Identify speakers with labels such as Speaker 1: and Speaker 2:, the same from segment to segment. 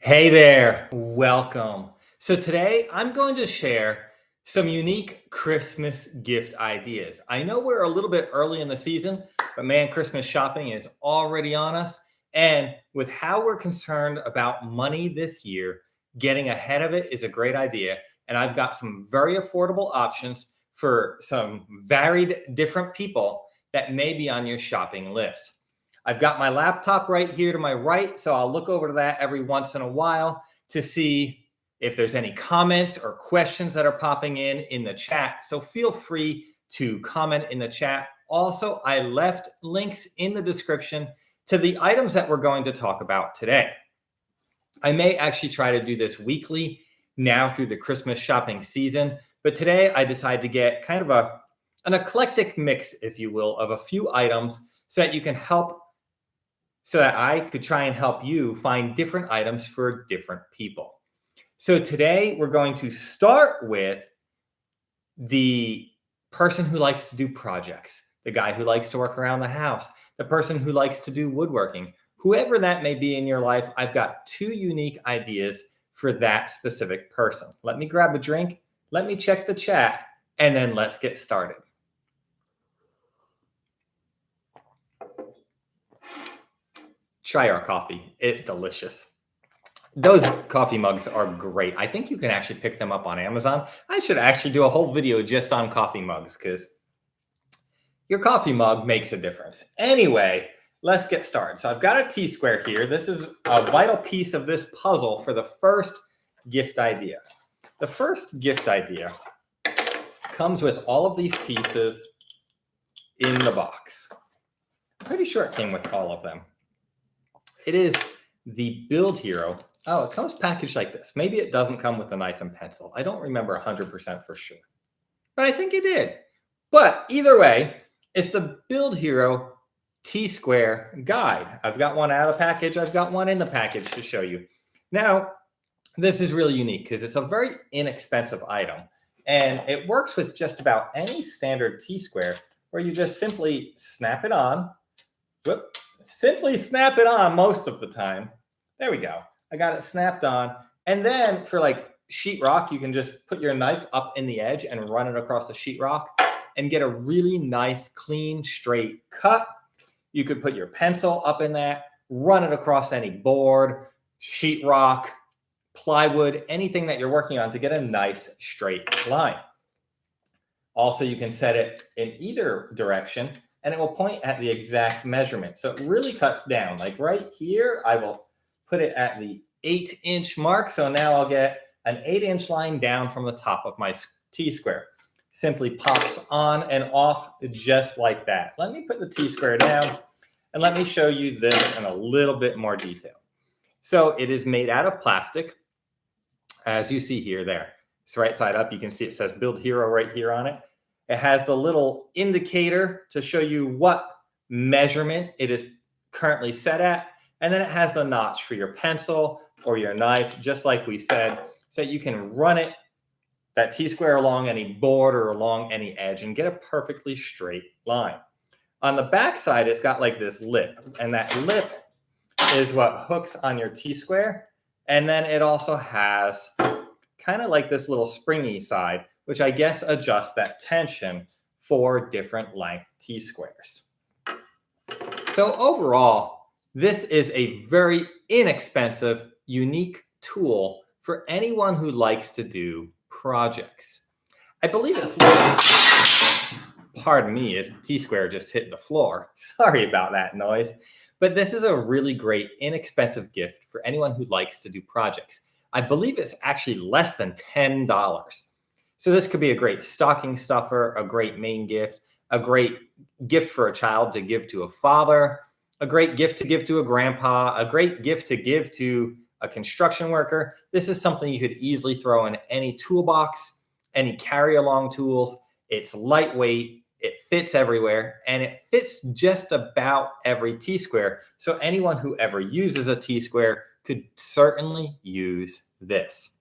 Speaker 1: Hey there, welcome. So today I'm going to share some unique Christmas gift ideas. I know we're a little bit early in the season, but man, Christmas shopping is already on us. And with how we're concerned about money this year, getting ahead of it is a great idea. And I've got some very affordable options for some varied different people that may be on your shopping list. I've got my laptop right here to my right, so I'll look over to that every once in a while to see if there's any comments or questions that are popping in the chat. So feel free to comment in the chat. Also, I left links in the description to the items that we're going to talk about today. I may actually try to do this weekly now through the Christmas shopping season, but today I decided to get kind of an eclectic mix, if you will, of a few items so that I could try and help you find different items for different people. So today we're going to start with the person who likes to do projects, the guy who likes to work around the house, the person who likes to do woodworking, whoever that may be in your life. I've got two unique ideas for that specific person. Let me grab a drink, let me check the chat, and then let's get started. Try our coffee. It's delicious. Those coffee mugs are great. I think you can actually pick them up on Amazon. I should actually do a whole video just on coffee mugs because your coffee mug makes a difference. Anyway, let's get started. So I've got a T-square here. This is a vital piece of this puzzle for the first gift idea. The first gift idea comes with all of these pieces in the box. I'm pretty sure it came with all of them. It is the Build Hero. Oh, it comes packaged like this. Maybe it doesn't come with a knife and pencil. I don't remember 100% for sure, but I think it did. But either way, it's the Build Hero T-square guide. I've got one out of the package. I've got one in the package to show you. Now, this is really unique because it's a very inexpensive item, and it works with just about any standard T-square where you just simply snap it on. Whoop. Simply snap it on most of the time. There we go. I got it snapped on. And then for like sheetrock, you can just put your knife up in the edge and run it across the sheetrock and get a really nice, clean, straight cut. You could put your pencil up in that, run it across any board, sheetrock, plywood, anything that you're working on to get a nice straight line. Also, you can set it in either direction and it will point at the exact measurement. So it really cuts down. Like right here, I will put it at the 8-inch mark. So now I'll get an 8-inch line down from the top of my T-square. Simply pops on and off just like that. Let me put the T-square down and let me show you this in a little bit more detail. So it is made out of plastic, as you see here, there. It's right side up. You can see it says Build Hero right here on it. It has the little indicator to show you what measurement it is currently set at. And then it has the notch for your pencil or your knife, just like we said, so you can run it, that T-square, along any board or along any edge and get a perfectly straight line. On the back side, it's got like this lip, and that lip is what hooks on your T-square. And then it also has kind of like this little springy side, which I guess adjusts that tension for different length T-squares. So overall, this is a very inexpensive, unique tool for anyone who likes to do projects. I believe it's, pardon me, if the T-square just hit the floor. Sorry about that noise. But this is a really great, inexpensive gift for anyone who likes to do projects. I believe it's actually less than $10. So this could be a great stocking stuffer, a great main gift, a great gift for a child to give to a father, a great gift to give to a grandpa, a great gift to give to a construction worker. This is something you could easily throw in any toolbox, any carry-along tools. It's lightweight, it fits everywhere, and it fits just about every T-square. So anyone who ever uses a T-square could certainly use this.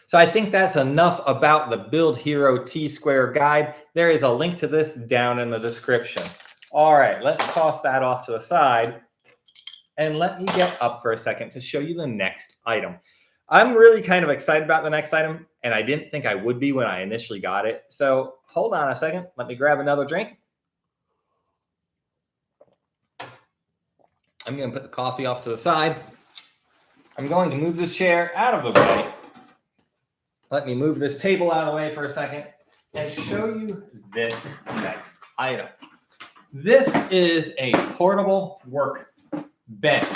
Speaker 1: So I think that's enough about the Build Hero T-square guide. There is a link to this down in the description. All right, let's toss that off to the side and let me get up for a second to show you the next item. I'm really kind of excited about the next item, and I didn't think I would be when I initially got it. So hold on a second. Let me grab another drink. I'm going to put the coffee off to the side. I'm going to move this chair out of the way. Let me move this table out of the way for a second and show you this next item. This is a portable work bench.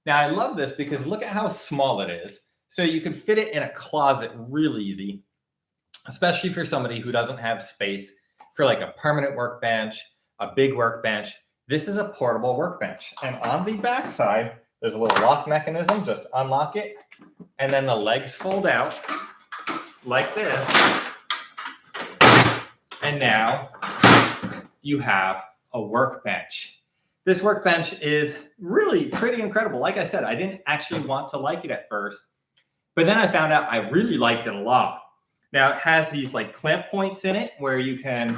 Speaker 1: Now, I love this because look at how small it is. So you can fit it in a closet real easy, especially for somebody who doesn't have space for like a permanent workbench, a big workbench. This is a portable workbench. And on the back side, there's a little lock mechanism. Just unlock it. And then the legs fold out like this. And now you have a workbench. This workbench is really pretty incredible. Like I said, I didn't actually want to like it at first, but then I found out I really liked it a lot. Now it has these like clamp points in it where you can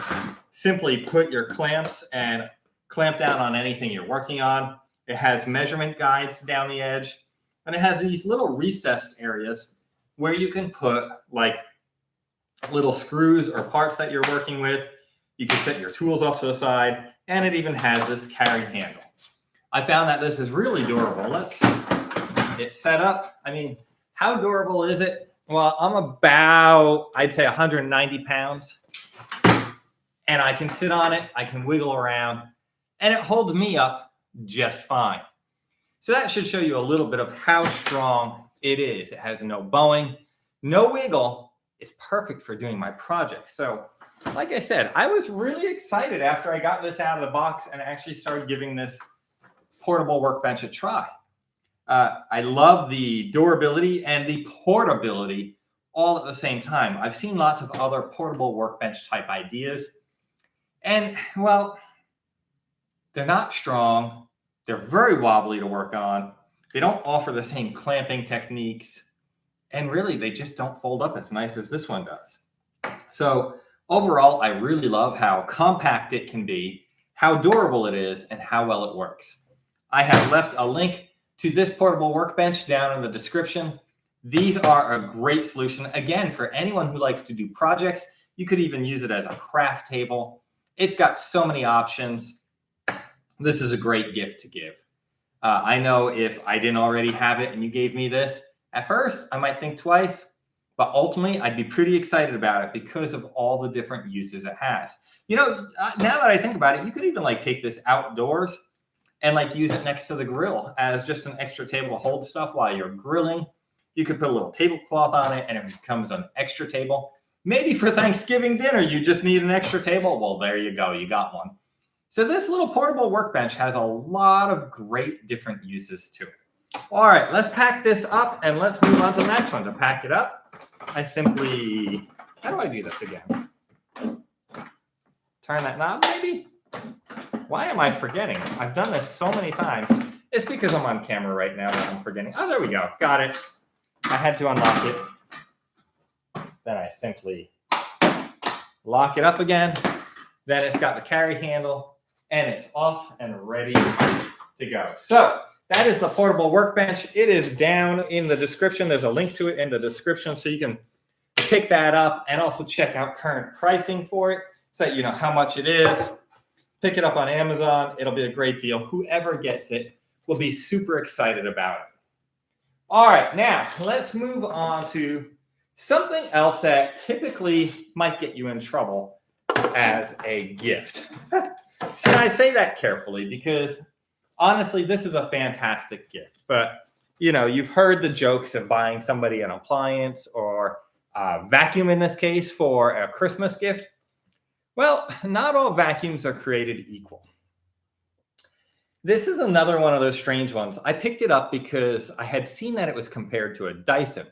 Speaker 1: simply put your clamps and clamp down on anything you're working on. It has measurement guides down the edge, and it has these little recessed areas where you can put like little screws or parts that you're working with. You can set your tools off to the side, and it even has this carry handle. I found that this is really durable. Let's get set up. I mean, how durable is it? Well, I'm about, I'd say 190 pounds, and I can sit on it. I can wiggle around, and it holds me up just fine. So that should show you a little bit of how strong it is. It has no bowing, no wiggle. It's perfect for doing my projects. So like I said, I was really excited after I got this out of the box and actually started giving this portable workbench a try. I love the durability and the portability all at the same time. I've seen lots of other portable workbench type ideas, and well, they're not strong. They're very wobbly to work on. They don't offer the same clamping techniques, and really they just don't fold up as nice as this one does. So overall, I really love how compact it can be, how durable it is, and how well it works. I have left a link to this portable workbench down in the description. These are a great solution. Again, for anyone who likes to do projects, you could even use it as a craft table. It's got so many options. This is a great gift to give. I know if I didn't already have it and you gave me this, at first I might think twice, but ultimately I'd be pretty excited about it because of all the different uses it has. You know, now that I think about it, you could even like take this outdoors and like use it next to the grill as just an extra table to hold stuff while you're grilling. You could put a little tablecloth on it and it becomes an extra table. Maybe for Thanksgiving dinner, you just need an extra table. Well, there you go. You got one. So this little portable workbench has a lot of great different uses to it. All right, let's pack this up and let's move on to the next one. To pack it up, I simply, how do I do this again? Turn that knob, maybe? Why am I forgetting? I've done this so many times. It's because I'm on camera right now that I'm forgetting. Oh, there we go. Got it. I had to unlock it. Then I simply lock it up again. Then it's got the carry handle and it's off and ready to go. So that is the portable workbench. It is down in the description. There's a link to it in the description so you can pick that up and also check out current pricing for it so that you know how much it is. Pick it up on Amazon. It'll be a great deal. Whoever gets it will be super excited about it. All right, now let's move on to something else that typically might get you in trouble as a gift. And I say that carefully because honestly, this is a fantastic gift. But you know, you've heard the jokes of buying somebody an appliance or a vacuum in this case for a Christmas gift. Well, not all vacuums are created equal. This is another one of those strange ones. I picked it up because I had seen that it was compared to a Dyson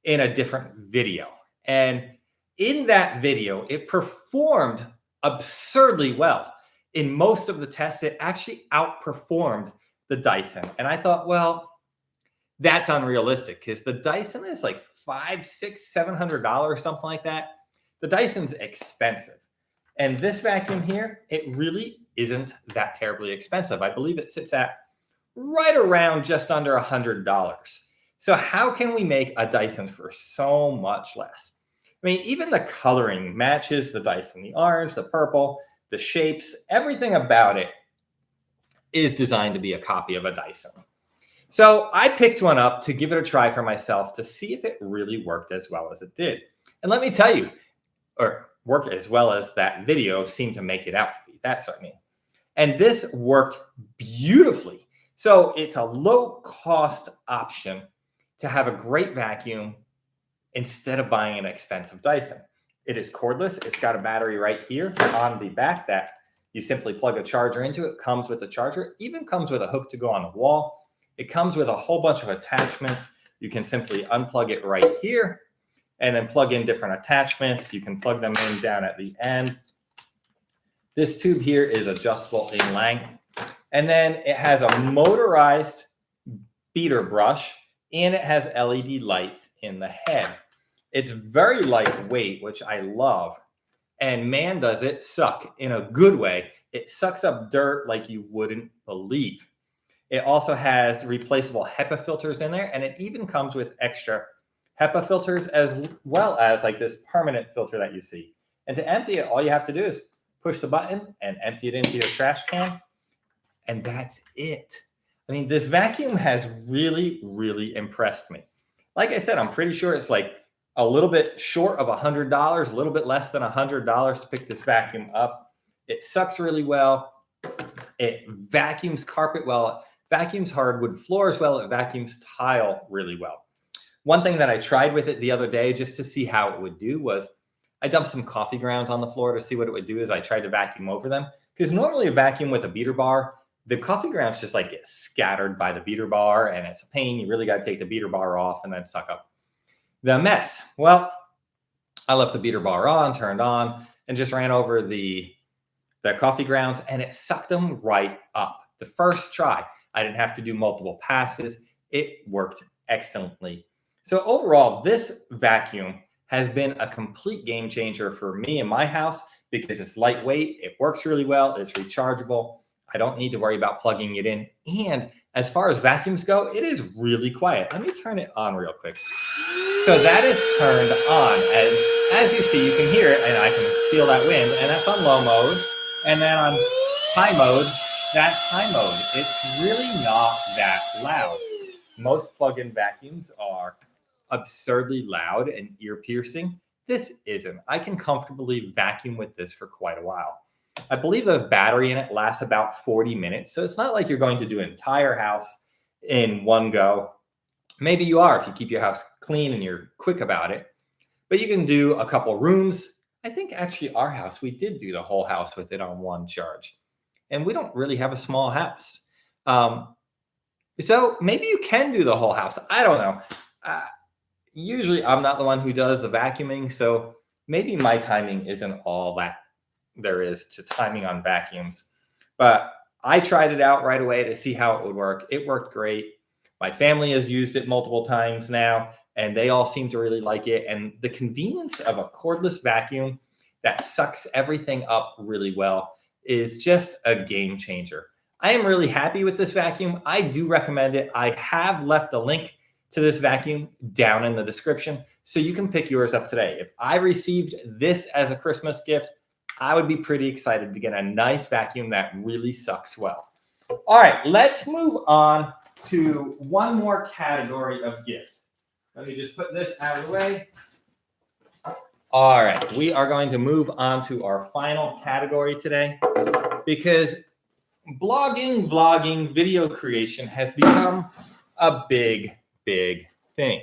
Speaker 1: in a different video. And in that video, it performed absurdly well. In most of the tests, it actually outperformed the Dyson. And I thought, well, that's unrealistic because the Dyson is like $500, $600, $700, something like that. The Dyson's expensive. And this vacuum here, it really isn't that terribly expensive. I believe it sits at right around just under $100. So how can we make a Dyson for so much less? I mean, even the coloring matches the Dyson, the orange, the purple, the shapes, everything about it is designed to be a copy of a Dyson. So I picked one up to give it a try for myself to see if it really worked as well as it did. And let me tell you, or work as well as that video seemed to make it out to be. That's what I mean. And this worked beautifully. So it's a low cost option to have a great vacuum instead of buying an expensive Dyson. It is cordless. It's got a battery right here on the back that you simply plug a charger into. It comes with a charger, even comes with a hook to go on the wall. It comes with a whole bunch of attachments. You can simply unplug it right here and then plug in different attachments. You can plug them in down at the end. This tube here is adjustable in length. And then it has a motorized beater brush and it has LED lights in the head. It's very lightweight, which I love. And man, does it suck in a good way. It sucks up dirt like you wouldn't believe. It also has replaceable HEPA filters in there, and it even comes with extra HEPA filters as well as like this permanent filter that you see. And to empty it, all you have to do is push the button and empty it into your trash can. And that's it. I mean, this vacuum has really, really impressed me. Like I said, I'm pretty sure it's like a little bit short of $100, a little bit less than $100 to pick this vacuum up. It sucks really well. It vacuums carpet well. It vacuums hardwood floors well. It vacuums tile really well. One thing that I tried with it the other day just to see how it would do was I dumped some coffee grounds on the floor to see what it would do as I tried to vacuum over them. Because normally a vacuum with a beater bar, the coffee grounds just like get scattered by the beater bar and it's a pain. You really got to take the beater bar off and then suck up the mess. Well, I left the beater bar on, turned on, and just ran over the coffee grounds and it sucked them right up. The first try, I didn't have to do multiple passes. It worked excellently. So overall, this vacuum has been a complete game changer for me in my house because it's lightweight, it works really well, it's rechargeable. I don't need to worry about plugging it in. And as far as vacuums go, it is really quiet. Let me turn it on real quick. So that is turned on. And as you see, you can hear it and I can feel that wind. And that's on low mode. And then on high mode, that's high mode. It's really not that loud. Most plug-in vacuums are absurdly loud and ear-piercing. This isn't. I can comfortably vacuum with this for quite a while. I believe the battery in it lasts about 40 minutes. So it's not like you're going to do an entire house in one go. Maybe you are if you keep your house clean and you're quick about it. But you can do a couple rooms. I think actually our house, we did do the whole house with it on one charge. And we don't really have a small house. So maybe you can do the whole house. I don't know. Usually I'm not the one who does the vacuuming. So maybe my timing isn't all that there is to timing on vacuums. But I tried it out right away to see how it would work. It worked great. My family has used it multiple times now, and they all seem to really like it. And the convenience of a cordless vacuum that sucks everything up really well is just a game changer. I am really happy with this vacuum. I do recommend it. I have left a link to this vacuum down in the description, so you can pick yours up today. If I received this as a Christmas gift, I would be pretty excited to get a nice vacuum that really sucks well. All right, let's move on to one more category of gift. Let me just put this out of the way. All right, we are going to move on to our final category today because blogging, vlogging, video creation has become a big, big thing.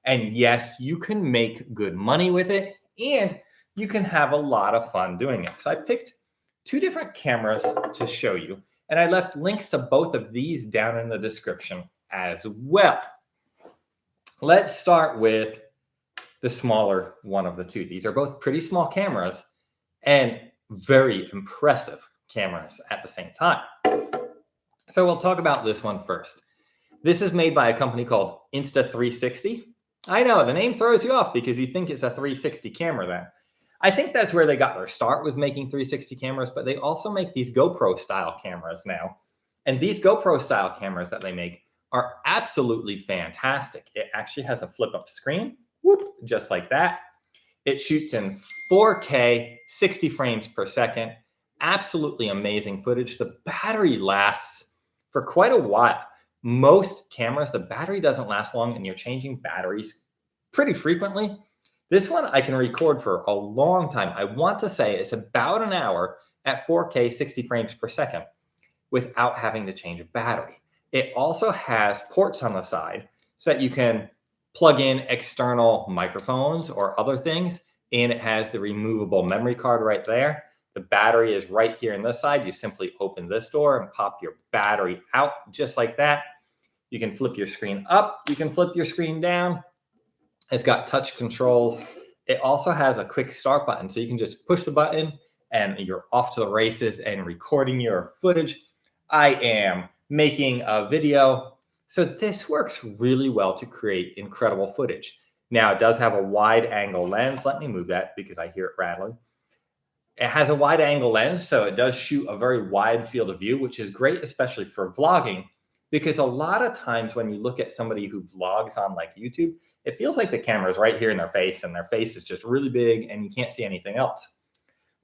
Speaker 1: And yes, you can make good money with it and you can have a lot of fun doing it. So I picked two different cameras to show you, and I left links to both of these down in the description as well. Let's start with the smaller one of the two. These are both pretty small cameras and very impressive cameras at the same time. So we'll talk about this one first. This is made by a company called Insta360. I know the name throws you off because you think it's a 360 camera then. I think that's where they got their start, was making 360 cameras, but they also make these GoPro style cameras now, And these GoPro style cameras that they make are absolutely fantastic. It actually has a flip up screen, whoop, just like that. It shoots in 4K, 60 frames per second. Absolutely amazing footage. The battery lasts for quite a while. Most cameras, the battery doesn't last long and you're changing batteries pretty frequently. This one I can record for a long time. I want to say it's about an hour at 4K, 60 frames per second without having to change a battery. It also has ports on the side so that you can plug in external microphones or other things, and it has the removable memory card right there. The battery is right here on this side. You simply open this door and pop your battery out just like that. You can flip your screen up. You can flip your screen down. It's got touch controls. It also has a quick start button, so you can just push the button and you're off to the races and recording your footage. I am making a video. So this works really well to create incredible footage. Now it does have a wide angle lens. Let me move that because I hear it rattling. It has a wide angle lens, so it does shoot a very wide field of view, which is great, especially for vlogging, because a lot of times when you look at somebody who vlogs on like YouTube, it feels like the camera is right here in their face and their face is just really big and you can't see anything else.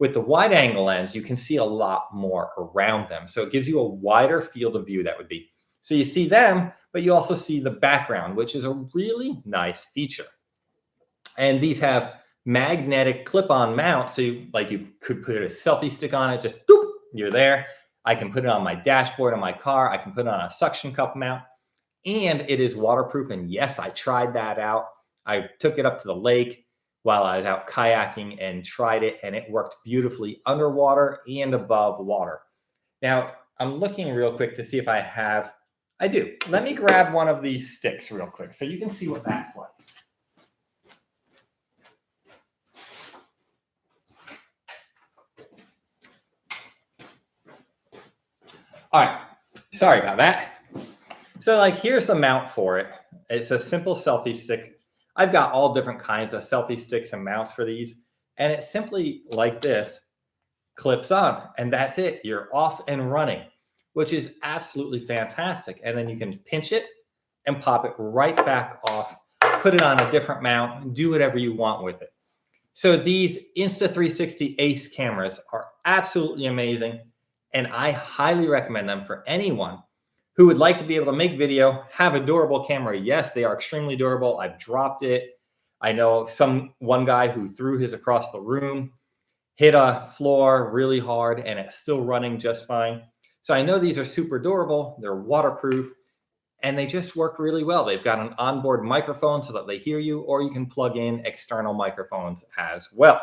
Speaker 1: With the wide angle lens, you can see a lot more around them. So it gives you a wider field of view, that would be. So you see them, but you also see the background, which is a really nice feature. And these have magnetic clip-on mounts. So you could put a selfie stick on it, just doop, you're there. I can put it on my dashboard of my car. I can put it on a suction cup mount. And it is waterproof. And yes, I tried that out. I took it up to the lake while I was out kayaking and tried it, and it worked beautifully underwater and above water. Now, I'm looking real quick to see if I do. Let me grab one of these sticks real quick so you can see what that's like. All right, sorry about that. So here's the mount for it. It's a simple selfie stick. I've got all different kinds of selfie sticks and mounts for these. And it's simply like this, clips on, and that's it. You're off and running, which is absolutely fantastic. And then you can pinch it and pop it right back off, put it on a different mount, do whatever you want with it. So these Insta360 Ace cameras are absolutely amazing. And I highly recommend them for anyone who would like to be able to make video, have a durable camera. Yes, they are extremely durable. I've dropped it. I know one guy who threw his across the room, hit a floor really hard, and it's still running just fine. So I know these are super durable. They're waterproof, and they just work really well. They've got an onboard microphone so that they hear you, or you can plug in external microphones as well.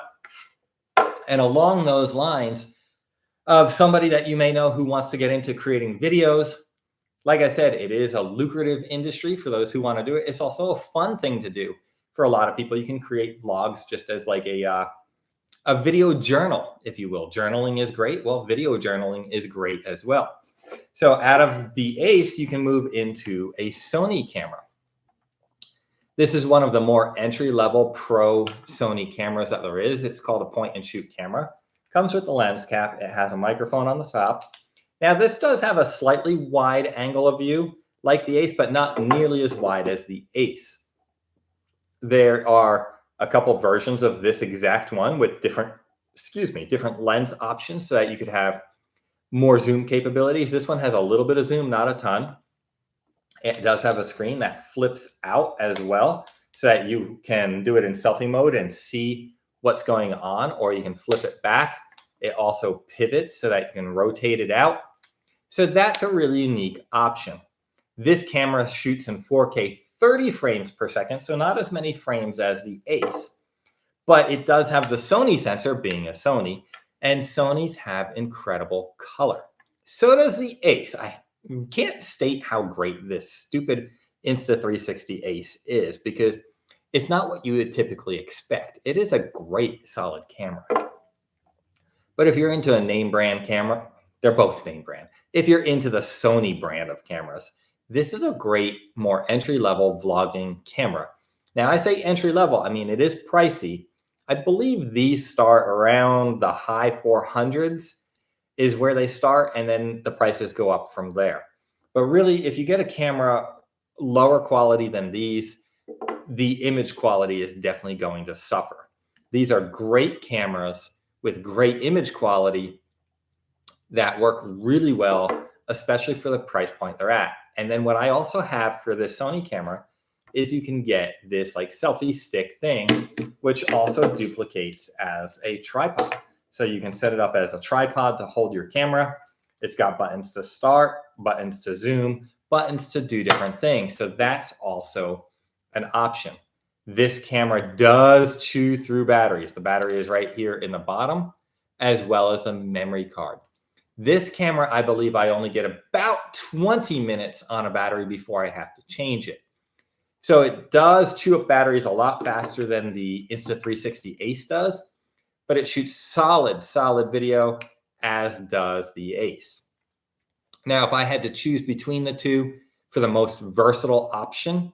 Speaker 1: And along those lines of somebody that you may know who wants to get into creating videos, like I said, it is a lucrative industry for those who want to do it. It's also a fun thing to do for a lot of people. You can create vlogs just as like a video journal, if you will. Journaling is great. Well, video journaling is great as well. So out of the Ace, you can move into a Sony camera. This is one of the more entry-level pro Sony cameras that there is. It's called a point-and-shoot camera. Comes with the lens cap. It has a microphone on the top. Now, this does have a slightly wide angle of view like the Ace, but not nearly as wide as the Ace. There are a couple versions of this exact one with different lens options so that you could have more zoom capabilities. This one has a little bit of zoom, not a ton. It does have a screen that flips out as well so that you can do it in selfie mode and see what's going on, or you can flip it back. It also pivots so that you can rotate it out. So that's a really unique option. This camera shoots in 4K 30 frames per second, so not as many frames as the Ace, but it does have the Sony sensor, being a Sony, and Sonys have incredible color. So does the Ace. I can't state how great this stupid Insta360 Ace is because it's not what you would typically expect. It is a great solid camera. But if you're into a name brand camera, they're both name brand. If you're into the Sony brand of cameras, this is a great, more entry-level vlogging camera. Now, I say entry-level, I mean, it is pricey. I believe these start around the high 400s. is where they start, and then the prices go up from there. But really, if you get a camera lower quality than these, the image quality is definitely going to suffer. These are great cameras with great image quality that work really well, especially for the price point they're at. And then what I also have for this Sony camera is you can get this like selfie stick thing, which also duplicates as a tripod. So you can set it up as a tripod to hold your camera. It's got buttons to start, buttons to zoom, buttons to do different things. So that's also an option. This camera does chew through batteries. The battery is right here in the bottom, as well as the memory card. This camera, I believe I only get about 20 minutes on a battery before I have to change it. So it does chew up batteries a lot faster than the Insta360 Ace does, but it shoots solid video, as does the Ace. Now, if I had to choose between the two for the most versatile option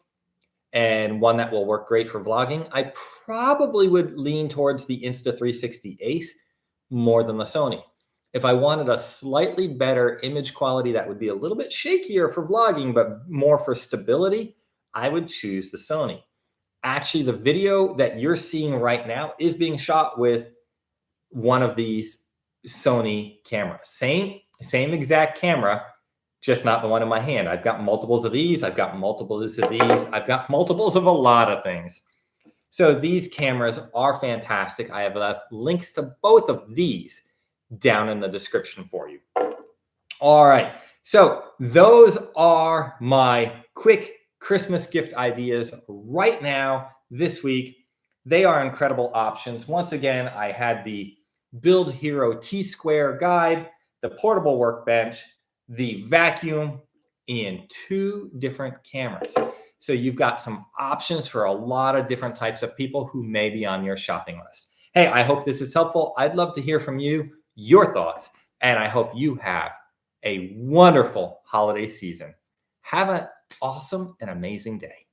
Speaker 1: and one that will work great for vlogging, I probably would lean towards the Insta360 Ace more than the Sony. If I wanted a slightly better image quality that would be a little bit shakier for vlogging, but more for stability, I would choose the Sony. Actually, the video that you're seeing right now is being shot with one of these Sony cameras. Same exact camera, just not the one in my hand. I've got multiples of these. I've got multiples of these. I've got multiples of a lot of things. So these cameras are fantastic. I have left links to both of these down in the description for you. All right. So those are my quick Christmas gift ideas right now, this week. They are incredible options. Once again, I had the Build Hero T-Square guide, the portable workbench, the vacuum, and 2 different cameras. So you've got some options for a lot of different types of people who may be on your shopping list. Hey, I hope this is helpful. I'd love to hear from you, your thoughts, and I hope you have a wonderful holiday season. Have an awesome and amazing day.